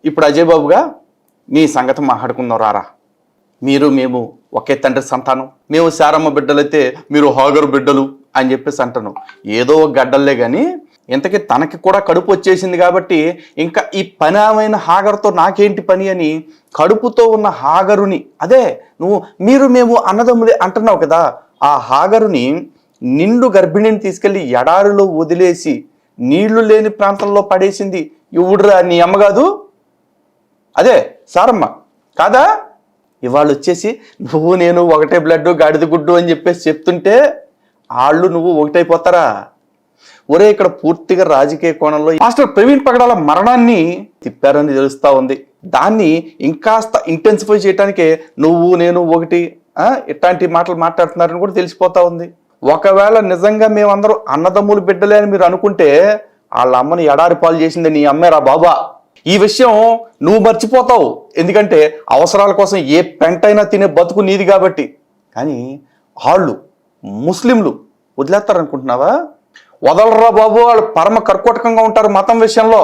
ఇప్పుడు అజయ్ బాబుగా మీ సంగతి మాట్లాడుకుందాం రారా. మీరు మేము ఒకే తండ్రి సంతానం, మేము శారమ్మ బిడ్డలైతే మీరు హాగరు బిడ్డలు అని చెప్పేసి అంటాను. ఏదో ఒక గడ్డల్లే కానీ ఇంతకీ తనకి కూడా కడుపు వచ్చేసింది కాబట్టి ఇంకా ఈ పనామైన హాగరుతో నాకేంటి పని అని కడుపుతో ఉన్న హాగరుని, అదే నువ్వు మీరు మేము అన్నదమ్ములే అంటున్నావు కదా, ఆ హాగరుని నిండు గర్భిణిని తీసుకెళ్లి ఎడారిలో వదిలేసి నీళ్లు లేని ప్రాంతంలో పడేసింది ఇవుడురా నీ అమ్మ కాదు, అదే సారమ్మ కాదా? ఇవాళ వచ్చేసి నువ్వు నేను ఒకటే బ్లడ్ గాడిద గుడ్డు అని చెప్పేసి చెప్తుంటే వాళ్ళు నువ్వు ఒకటైపోతారా? ఒరే ఇక్కడ పూర్తిగా రాజకీయ కోణంలో మాస్టర్ ప్రవీణ్ పగడాల మరణాన్ని తిప్పారని తెలుస్తా ఉంది. దాన్ని ఇంకాస్త ఇంటెన్సిఫై చేయడానికే నువ్వు నేను ఒకటి ఇట్లాంటి మాటలు మాట్లాడుతున్నారని కూడా తెలిసిపోతా ఉంది. ఒకవేళ నిజంగా మేమందరూ అన్నదమ్ములు బిడ్డలే అని మీరు అనుకుంటే వాళ్ళ అమ్మని ఎడారి పాలు చేసింది నీ అమ్మేరా బాబా. ఈ విషయం నువ్వు మర్చిపోతావు, ఎందుకంటే అవసరాల కోసం ఏ పెంటైనా తినే బతుకు నీది కాబట్టి. కానీ వాళ్ళు ముస్లింలు వదిలేస్తారనుకుంటున్నావా? వదలరా బాబు, వాళ్ళు పరమ కర్కోటకంగా ఉంటారు మతం విషయంలో.